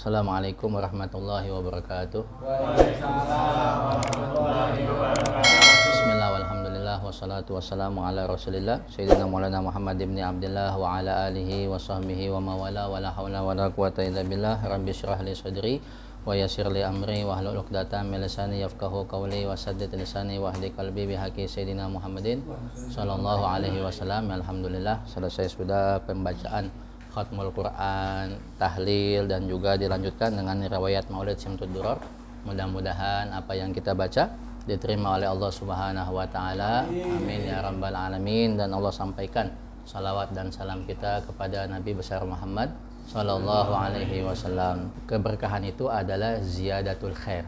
Assalamualaikum warahmatullahi wabarakatuh. Waalaikumsalam warahmatullahi wabarakatuh. Bismillah walhamdulillah wassalatu wassalamu ala rasulillah Sayyidina Maulana Muhammad ibn Abdullah wa ala alihi wa sahbihi wa mawala wa la hawla wa la quwata illa billah. Rabbi syrah li sadri wa yassir li amri wa hlul 'uqdatam min lisani yafqahu qawli wa saddid lisani wa hdi qalbi bihaqi Sayyidina Muhammadin sallallahu alaihi wasallam. Alhamdulillah selesai sudah pembacaan khatmul Quran, tahlil, dan juga dilanjutkan dengan riwayat Maulid Syamtud Duror. Mudah-mudahan apa yang kita baca diterima oleh Allah Subhanahu wa taala. Amin ya rabbal alamin. Dan Allah sampaikan salawat dan salam kita kepada Nabi besar Muhammad sallallahu alaihi wasallam. Keberkahan itu adalah ziyadatul khair,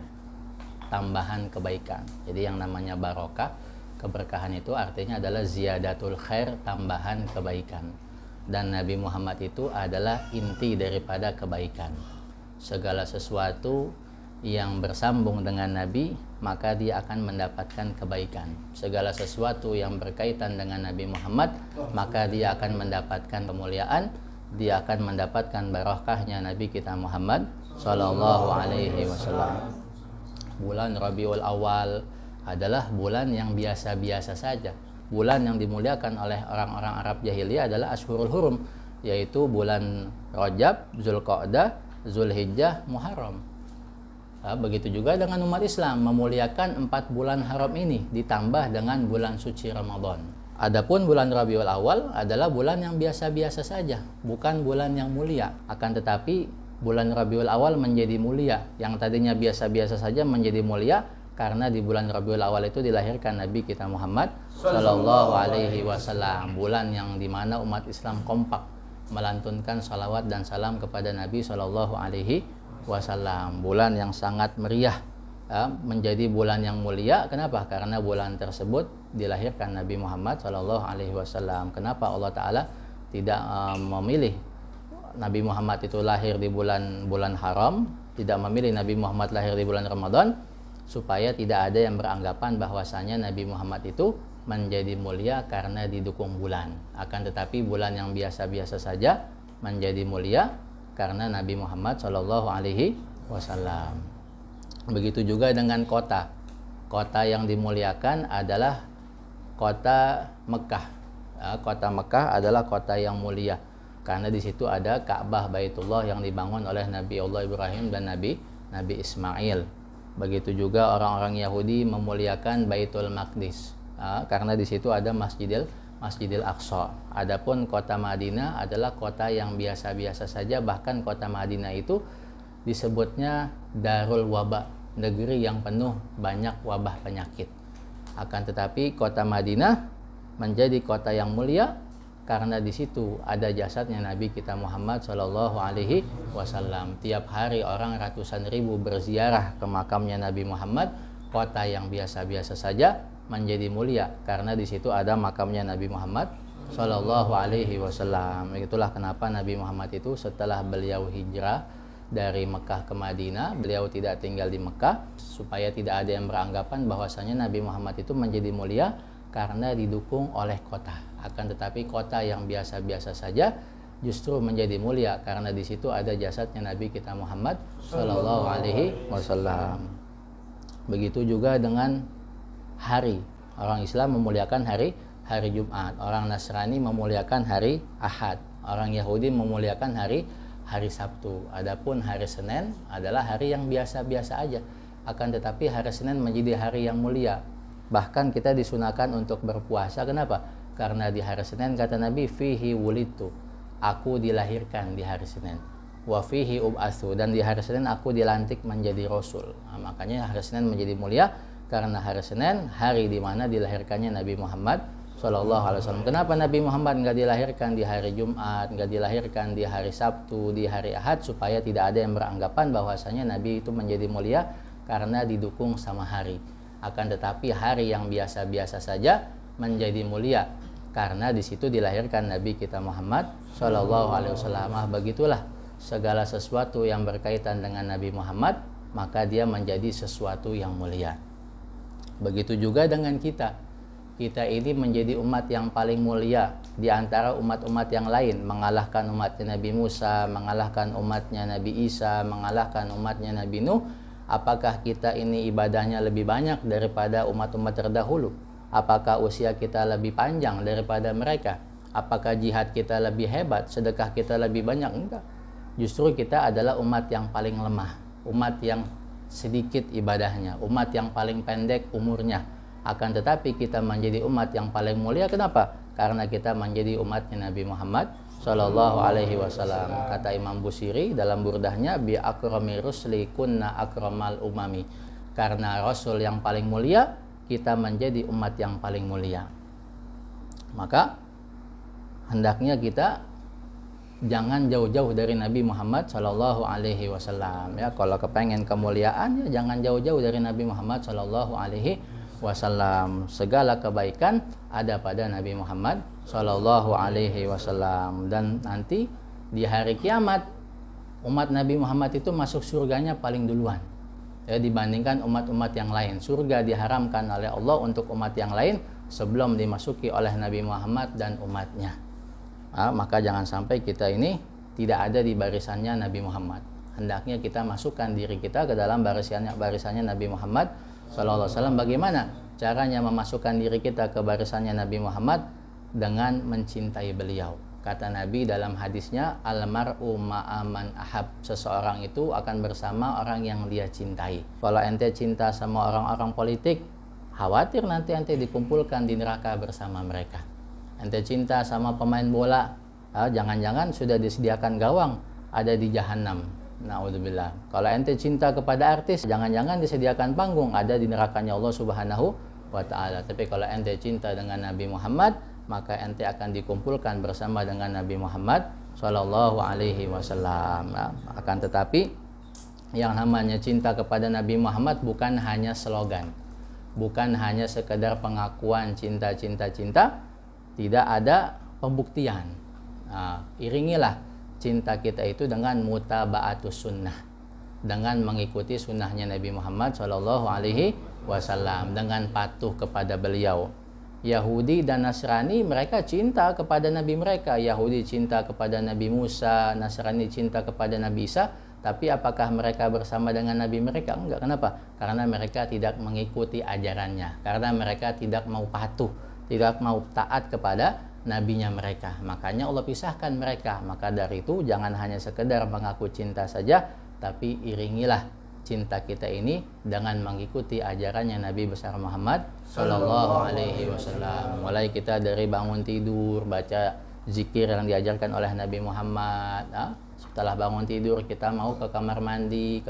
tambahan kebaikan. Jadi yang namanya barokah, keberkahan itu artinya adalah ziyadatul khair, tambahan kebaikan. Dan Nabi Muhammad itu adalah inti daripada kebaikan. Segala sesuatu yang bersambung dengan Nabi, maka dia akan mendapatkan kebaikan. Segala sesuatu yang berkaitan dengan Nabi Muhammad, maka dia akan mendapatkan kemuliaan, dia akan mendapatkan barokahnya Nabi kita Muhammad sallallahu alaihi wasallam. Bulan Rabiul Awal adalah bulan yang biasa-biasa saja. Bulan yang dimuliakan oleh orang-orang Arab jahiliyah adalah Ashhurul Hurum, yaitu bulan Rajab, Zulqa'dah, Zulhijjah, Muharram. Begitu juga dengan umat Islam memuliakan 4 bulan haram ini ditambah dengan bulan suci Ramadan. Adapun bulan Rabiul Awal adalah bulan yang biasa-biasa saja, bukan bulan yang mulia. Akan tetapi bulan Rabiul Awal menjadi mulia, yang tadinya biasa-biasa saja menjadi mulia karena di bulan Rabiul Awal itu dilahirkan Nabi kita Muhammad sallallahu alaihi wasallam. Bulan yang dimana umat Islam kompak melantunkan salawat dan salam kepada Nabi sallallahu alaihi wasallam. Bulan yang sangat meriah, menjadi bulan yang mulia. Kenapa? Karena bulan tersebut dilahirkan Nabi Muhammad sallallahu alaihi wasallam. Kenapa Allah Ta'ala tidak memilih Nabi Muhammad itu lahir di bulan haram, tidak memilih Nabi Muhammad lahir di bulan Ramadan? Supaya tidak ada yang beranggapan bahwasanya Nabi Muhammad itu menjadi mulia karena didukung bulan. Akan tetapi bulan yang biasa-biasa saja menjadi mulia karena Nabi Muhammad Shallallahu Alaihi Wasallam. Begitu juga dengan kota. Kota yang dimuliakan adalah kota Mekah. Kota Mekah adalah kota yang mulia karena di situ ada Ka'bah Baitullah yang dibangun oleh Nabi Allah Ibrahim dan Nabi Ismail. Begitu juga orang-orang Yahudi memuliakan Baitul Maqdis, karena di situ ada Masjidil Aqsa. Adapun kota Madinah adalah kota yang biasa-biasa saja, bahkan kota Madinah itu disebutnya Darul Waba, negeri yang penuh banyak wabah penyakit. Akan tetapi kota Madinah menjadi kota yang mulia karena di situ ada jasadnya Nabi kita Muhammad Shallallahu Alaihi Wasallam. Tiap hari orang ratusan ribu berziarah ke makamnya Nabi Muhammad. Kota yang biasa-biasa saja menjadi mulia karena di situ ada makamnya Nabi Muhammad Shallallahu Alaihi Wasallam. Itulah kenapa Nabi Muhammad itu setelah beliau hijrah dari Mekah ke Madinah, beliau tidak tinggal di Mekah supaya tidak ada yang beranggapan bahwasanya Nabi Muhammad itu menjadi mulia karena didukung oleh kota. Akan tetapi kota yang biasa-biasa saja justru menjadi mulia karena di situ ada jasadnya Nabi kita Muhammad Sallallahu Alaihi Wasallam. Begitu juga dengan hari. Orang Islam memuliakan hari Jumat, orang Nasrani memuliakan hari Ahad, orang Yahudi memuliakan hari Sabtu. Adapun hari Senin adalah hari yang biasa-biasa aja. Akan tetapi hari Senin menjadi hari yang mulia. Bahkan kita disunahkan untuk berpuasa. Kenapa? Karena di hari Senin kata Nabi, fihi wulidtu, aku dilahirkan di hari Senin. Wa fihi ub'atsu, dan di hari Senin aku dilantik menjadi rasul. Makanya hari Senin menjadi mulia karena hari Senin hari di mana dilahirkannya Nabi Muhammad Shallallahu Alaihi Wasallam. Kenapa Nabi Muhammad nggak dilahirkan di hari Jumat, nggak dilahirkan di hari Sabtu, di hari Ahad, supaya tidak ada yang beranggapan bahwasanya Nabi itu menjadi mulia karena didukung sama hari. Akan tetapi hari yang biasa-biasa saja menjadi mulia karena di situ dilahirkan Nabi kita Muhammad Shallallahu Alaihi Wasallam. Begitulah segala sesuatu yang berkaitan dengan Nabi Muhammad, maka dia menjadi sesuatu yang mulia. Begitu juga dengan kita. kita ini menjadi umat yang paling mulia di antara umat-umat yang lain, mengalahkan umatnya Nabi Musa, mengalahkan umatnya Nabi Isa, mengalahkan umatnya Nabi Nuh, apakah kita ini ibadahnya lebih banyak daripada umat-umat terdahulu? Apakah usia kita lebih panjang daripada mereka? Apakah jihad kita lebih hebat, sedekah kita lebih banyak? Enggak. Justru kita adalah umat yang paling lemah, umat yang sedikit ibadahnya, umat yang paling pendek umurnya. Akan tetapi kita menjadi umat yang paling mulia. Kenapa? Karena kita menjadi umatnya Nabi Muhammad Sallallahu Alaihi Wasallam. Kata Imam Busiri dalam burdahnya, bi akrami rusli kunna akramal umami. Karena Rasul yang paling mulia, kita menjadi umat yang paling mulia. Maka hendaknya kita jangan jauh-jauh dari Nabi Muhammad Sallallahu Alaihi Wasallam. Ya, kalau kepengen kemuliaan, ya jangan jauh-jauh dari Nabi Muhammad Sallallahu Alaihi Wasallam. Segala kebaikan ada pada Nabi Muhammad Sallallahu Alaihi Wasallam. Dan nanti di hari kiamat umat Nabi Muhammad itu masuk surganya paling duluan, ya, dibandingkan umat-umat yang lain. Surga diharamkan oleh Allah untuk umat yang lain sebelum dimasuki oleh Nabi Muhammad dan umatnya. Maka jangan sampai kita ini tidak ada di barisannya Nabi Muhammad. Hendaknya kita masukkan diri kita ke dalam barisannya Nabi Muhammad Sallallahu Alaihi Wasallam. Bagaimana caranya memasukkan diri kita ke barisannya Nabi Muhammad? Dengan mencintai beliau. Kata Nabi dalam hadisnya, almar'u ma'aman ahab. Seseorang itu akan bersama orang yang dia cintai. Kalau ente cinta sama orang-orang politik, khawatir nanti ente dikumpulkan di neraka bersama mereka. Ente cinta sama pemain bola, jangan-jangan sudah disediakan gawang ada di jahanam. Na'udzubillah. Kalau ente cinta kepada artis, jangan-jangan disediakan panggung ada di nerakanya Allah Subhanahu wa Ta'ala. Tapi kalau ente cinta dengan Nabi Muhammad, maka ente akan dikumpulkan bersama dengan Nabi Muhammad Sallallahu Alaihi Wasallam. Akan tetapi yang namanya cinta kepada Nabi Muhammad bukan hanya slogan, bukan hanya sekedar pengakuan cinta, tidak ada pembuktian. Iringilah cinta kita itu dengan mutaba'atus sunnah, dengan mengikuti sunnahnya Nabi Muhammad Sallallahu Alaihi Wasallam, dengan patuh kepada beliau. Yahudi dan Nasrani mereka cinta kepada Nabi mereka. Yahudi cinta kepada Nabi Musa, Nasrani cinta kepada Nabi Isa. Tapi apakah mereka bersama dengan Nabi mereka? Enggak. Kenapa? Karena mereka tidak mengikuti ajarannya. Karena mereka tidak mau patuh, tidak mau taat kepada nabinya mereka. Makanya Allah pisahkan mereka. Maka dari itu jangan hanya sekedar mengaku cinta saja, tapi iringilah cinta kita ini dengan mengikuti ajarannya Nabi besar Muhammad Sallallahu Alaihi Wasallam. Mulai kita dari bangun tidur baca zikir yang diajarkan oleh Nabi Muhammad. Setelah bangun tidur kita mau ke kamar mandi,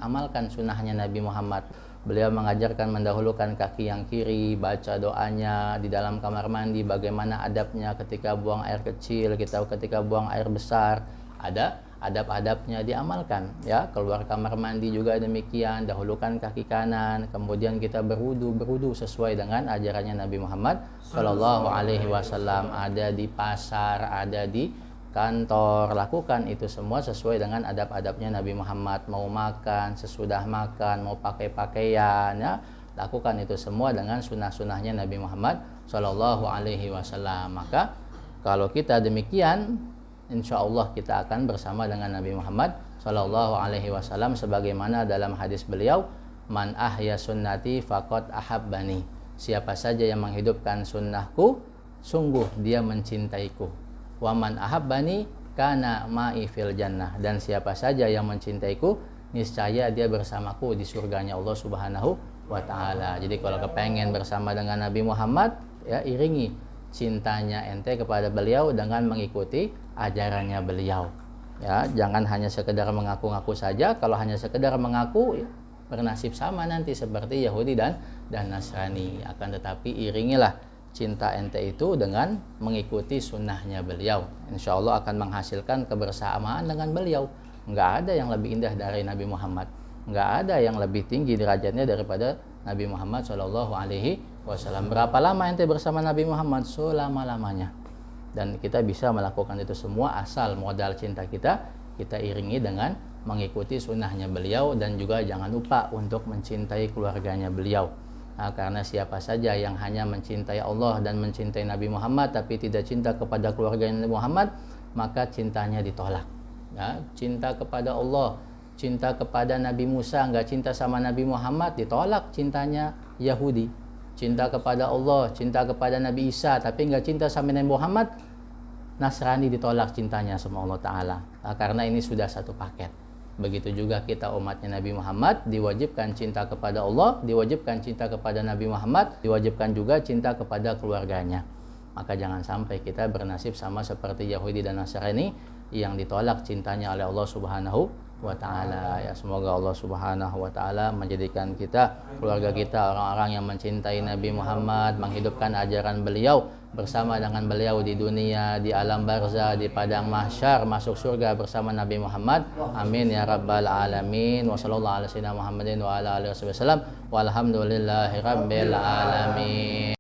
amalkan sunnahnya Nabi Muhammad. Beliau mengajarkan mendahulukan kaki yang kiri, baca doanya di dalam kamar mandi, bagaimana adabnya ketika buang air kecil, ketika buang air besar, ada adab-adabnya diamalkan, ya. Keluar kamar mandi juga demikian, dahulukan kaki kanan, kemudian kita berwudu sesuai dengan ajarannya Nabi Muhammad Shallallahu Alaihi Wasallam. Ada di pasar, ada di kantor, lakukan itu semua sesuai dengan adab-adabnya Nabi Muhammad. Mau makan, sesudah makan, mau pakai pakaian, ya, lakukan itu semua dengan sunnah-sunnahnya Nabi Muhammad Shallallahu Alaihi Wasallam. Maka kalau kita demikian, insya Allah kita akan bersama dengan Nabi Muhammad Sallallahu Alaihi Wasallam, sebagaimana dalam hadis beliau, man ahya sunnati faqad ahabbani. Siapa saja yang menghidupkan sunnahku, sungguh dia mencintaiku. Wa man ahabbani kana ma'i fil jannah. Dan siapa saja yang mencintaiku, niscaya dia bersamaku di surganya Allah Subhanahu wa Ta'ala. Jadi kalau kepengen bersama dengan Nabi Muhammad, ya, iringi cintanya ente kepada beliau dengan mengikuti ajarannya beliau, ya. Jangan hanya sekedar mengaku-ngaku saja. Kalau hanya sekedar mengaku, ya, bernasib sama nanti seperti Yahudi dan Nasrani. Akan tetapi iringilah cinta ente itu dengan mengikuti sunnahnya beliau. Insya Allah akan menghasilkan kebersamaan dengan beliau. Nggak ada yang lebih indah dari Nabi Muhammad, nggak ada yang lebih tinggi derajatnya daripada Nabi Muhammad Shallallahu Alaihi Wasallam. Berapa lama ente bersama Nabi Muhammad? Selama-lamanya. Dan kita bisa melakukan itu semua asal modal cinta kita iringi dengan mengikuti sunnahnya beliau. Dan juga jangan lupa untuk mencintai keluarganya beliau. Karena siapa saja yang hanya mencintai Allah dan mencintai Nabi Muhammad tapi tidak cinta kepada keluarga Nabi Muhammad, maka cintanya ditolak. Ya, cinta kepada Allah, cinta kepada Nabi Musa, nggak cinta sama Nabi Muhammad, ditolak cintanya Yahudi. Cinta kepada Allah, cinta kepada Nabi Isa, tapi nggak cinta sama Nabi Muhammad, Nasrani, ditolak cintanya sama Allah Ta'ala. Karena ini sudah satu paket. Begitu juga kita umatnya Nabi Muhammad, diwajibkan cinta kepada Allah, diwajibkan cinta kepada Nabi Muhammad, diwajibkan juga cinta kepada keluarganya. Maka jangan sampai kita bernasib sama seperti Yahudi dan Nasrani yang ditolak cintanya oleh Allah Subhanahu wa Ta'ala. Ya, semoga Allah Subhanahu wa Ta'ala menjadikan kita, keluarga kita, orang-orang yang mencintai Nabi Muhammad, menghidupkan ajaran beliau, bersama dengan beliau di dunia, di alam barzah, di padang mahsyar, masuk surga bersama Nabi Muhammad. Amin ya rabbal alamin. Wassallallahu ala sayyidina Muhammadin wa ala alihi wasallam. Walhamdulillahi rabbil alamin.